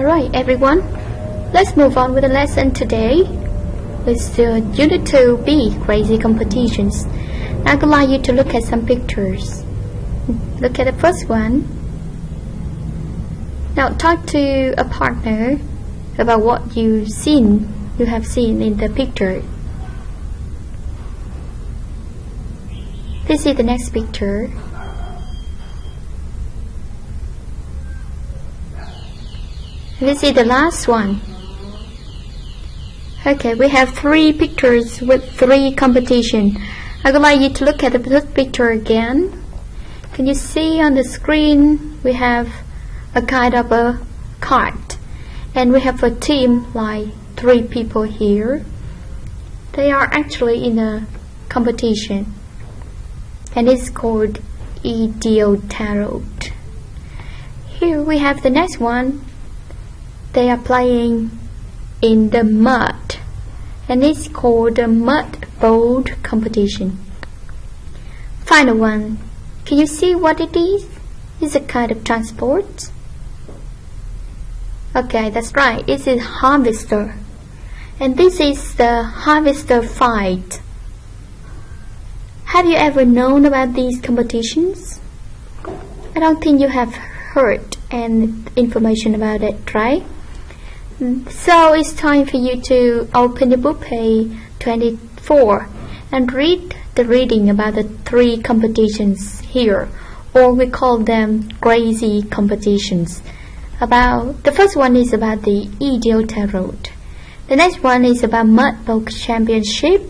Alright everyone, let's move on with the lesson today. It's the Unit 2B Crazy Competitions. Now I'd like you to look at some pictures. Look at the first one. Now talk to a partner about what you have seen in the picture. This is the next picture. This is the last one. Okay, we have 3 pictures with 3 competition. I would like you to look at the first picture again. Can you see on the screen we have a kind of a cart, and we have a team like 3 people here. They are actually in a competition, and it's called av2. Here we have the next one. They are playing in the mud, and it's called the mud boat competition. Final one. Can you see what it is? It's a kind of transport. Okay, that's right. It's a harvester, and this is the harvester fight. Have you ever known about these competitions? I don't think you have heard any information about it, right? So it's time for you to open the book page 24 and read the reading about the 3 competitions here, or we call them crazy competitions. About the first one is about the av2. The next one is about mud boat championship,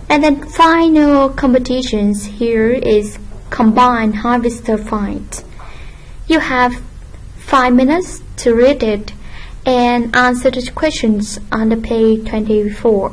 and then final competitions here is combined harvester fight. You have 5 minutes to read it and answer the questions on the page 24.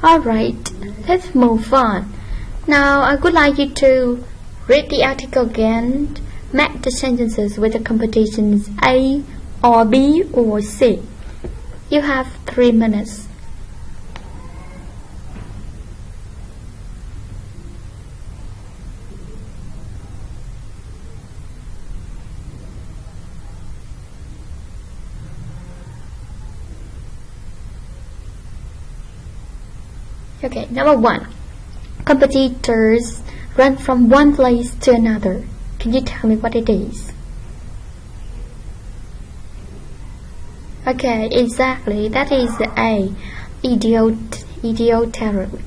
Alright, let's move on. Now I would like you to read the article again. Match the sentences with the competitions A or B or C. You have 3 minutes. Okay, number 1. Competitors run from one place to another. Can you tell me what it is? Okay, exactly. That is the A, av2.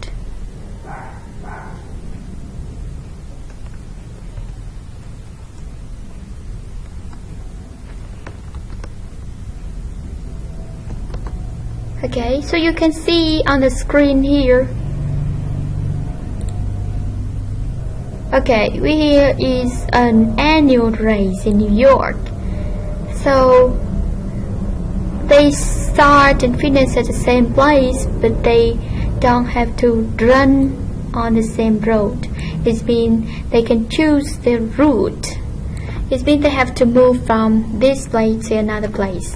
Okay, so you can see on the screen here. Okay, here is an annual race in New York. So they start and finish at the same place, but they don't have to run on the same road. It means they can choose their route. It means they have to move from this place to another place.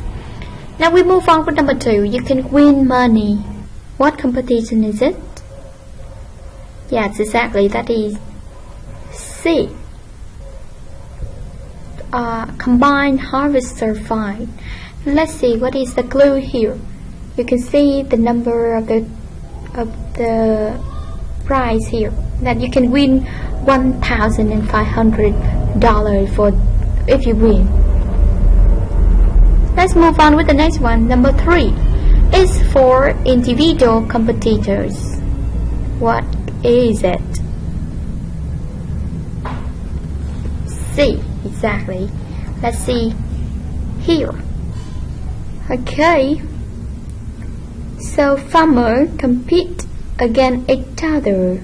Now we move on with number 2. You can win money. What competition is it? Yes, exactly. That is C. Combined harvester fight. Let's see what is the clue here. You can see the number of the prize here, that you can win $1,500 for if you win. Let's move on with the next one. Number 3 is for individual competitors. What is it? C, exactly. Let's see here. Okay, so farmers compete against each other.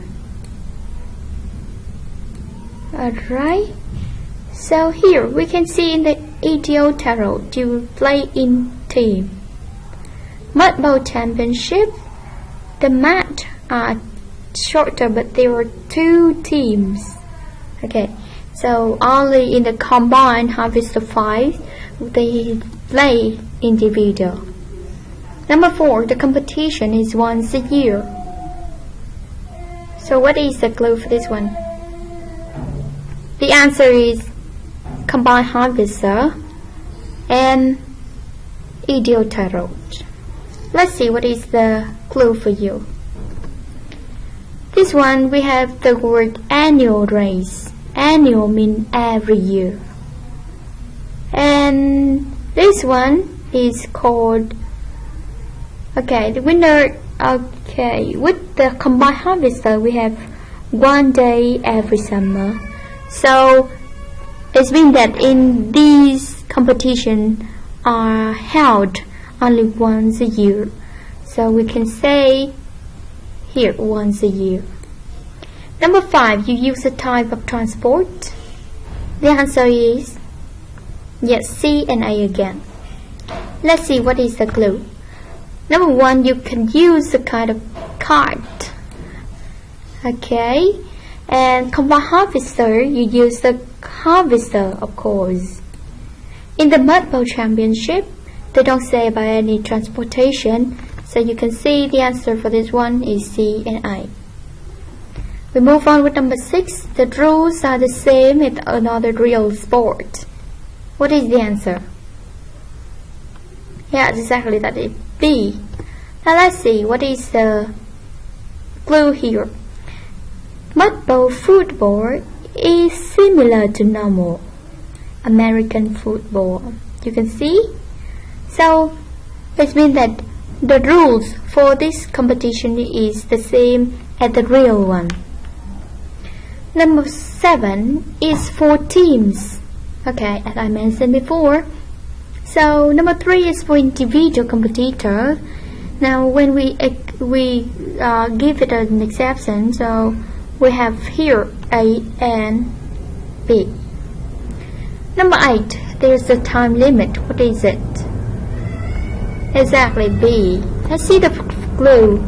Alright, so here we can see in the av2 you play in team. Mud boat championship, the match are shorter, but there are 2 teams. Okay, So only in the combined harvester fight they play individual. Number 4, the competition is once a year. So what is the clue for this one? The answer is combined harvester and Iditarod. Let's see what is the clue for you. This one we have the word annual race. Annual means every year. And this one is called, okay, the winner, okay, with the combined harvester we have one day every summer. So it means that in these competitions are held only once a year. So we can say here once a year. Number 5, you use a type of transport. The answer is yes, C and A again. Let's see what is the clue. Number 1, you can use a kind of cart. Okay, and combined harvester, you use the harvester, of course. In the Mud Bowl Championship, they don't say about any transportation, so you can see the answer for this one is C and A. We move on with number 6. The rules are the same as another real sport. What is the answer? Yeah, exactly, that is B. Now let's see what is the clue here. Mud Bowl football is similar to normal American football. You can see? So it means that the rules for this competition is the same as the real one. Number 7 is 4 teams. Okay, as I mentioned before. So number 3 is for individual competitor. Now when we give it an exception, so we have here A and B. Number 8, there's a time limit. What is it? Exactly, B. Let's see the clue.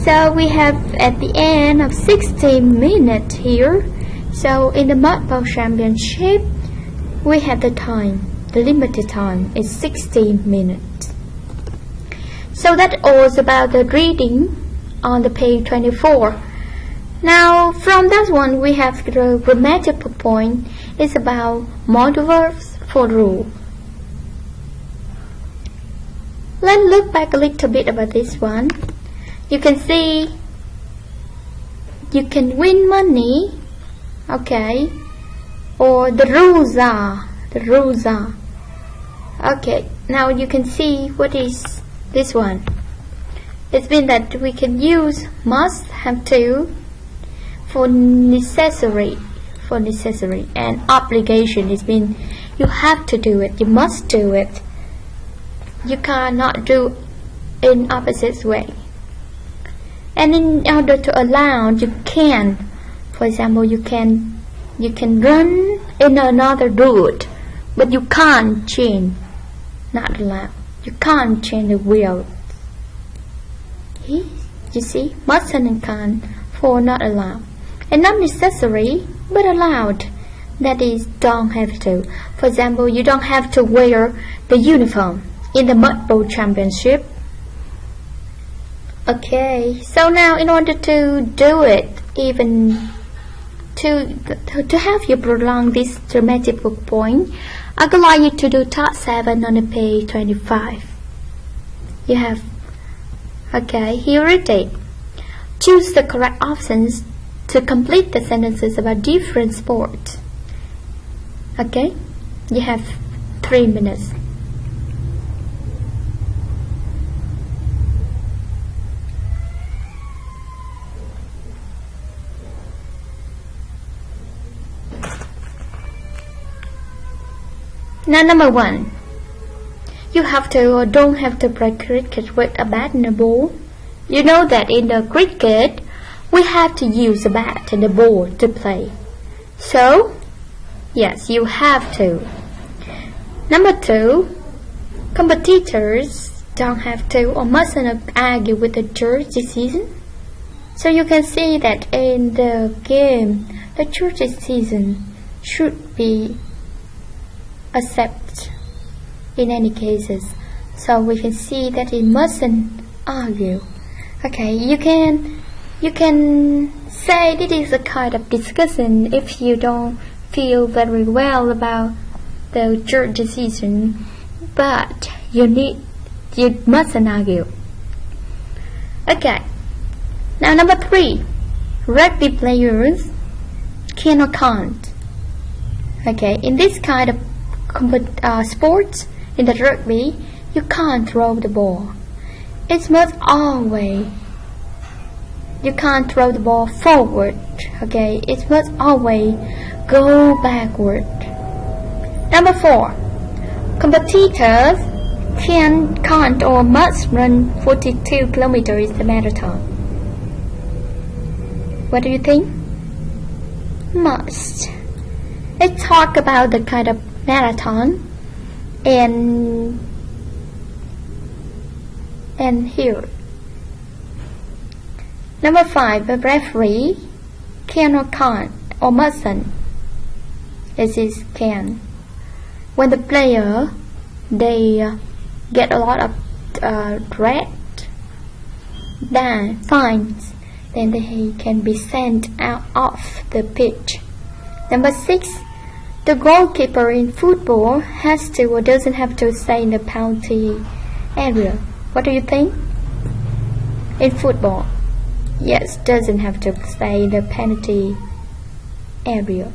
So we have at the end of 16 minutes here. So in the Mud Bowl Championship, we have the time. The limited time is 16 minutes. So that all about the reading on the page 24. Now from that one we have the grammatical point. It's about modal verbs for rule. Let's look back a little bit about this one. You can see you can win money, okay, or the rules are, okay. Now you can see what is this one. It's been that we can use must, have to for necessary, and obligation. It's been you have to do it, you must do it. You cannot do in opposite way. And in order to allow, you can, for example, you can run in another route, but you can't change, not allowed. You can't change the wheel. You see, must and can for not allowed, and not necessary but allowed. That is, don't have to. For example, you don't have to wear the uniform in the Mud Bowl Championship. Okay, so now in order to do it, even to have you prolong this grammatical point, I would like you to do task 7 on the page 25. You have, okay, here it is. Choose the correct options to complete the sentences about different sports. Okay, you have 3 minutes. Now number 1, you have to or don't have to play cricket with a bat and a ball. You know that in the cricket we have to use a bat and a ball to play. So yes, you have to. Number 2, competitors don't have to or mustn't argue with the judge decision. So you can see that in the game, the judge decision should be accepted in any cases. So we can see that it mustn't argue. Okay, you can say this is a kind of discussion if you don't feel very well about the judge decision, but you mustn't argue. Okay, now number 3, rugby players can or can't. Okay, in this kind of sports, in the rugby, you can't throw the ball. It must always, you can't throw the ball forward. Okay, it must always go backward. Number 4, competitors can't or must run 42 kilometers the marathon. What do you think? Must. Let's talk about the kind of marathon and here. Number 5, a referee can or can't or mustn't. This is can. When the player they get a lot of red fines, then they can be sent out off the pitch. Number 6, the goalkeeper in football has to or doesn't have to stay in the penalty area. What do you think? In football, yes, doesn't have to stay in the penalty area.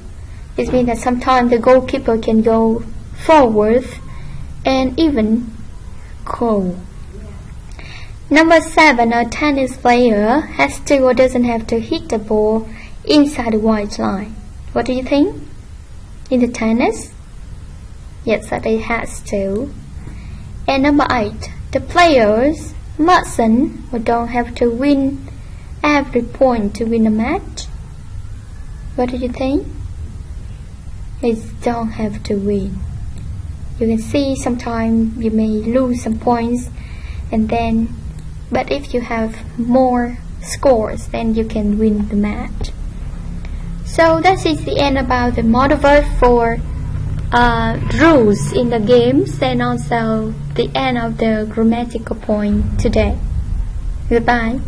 It means that sometimes the goalkeeper can go forward and even goal. Number 7, a tennis player has to or doesn't have to hit the ball inside the white line. What do you think? In the tennis? Yes, that it has to. And number 8, the players mustn't or don't have to win every point to win a match. What do you think? It don't have to win. You can see sometimes you may lose some points, but if you have more scores, then you can win the match. So that is the end about the modal verb for rules in the games, and also the end of the grammatical point today. Goodbye.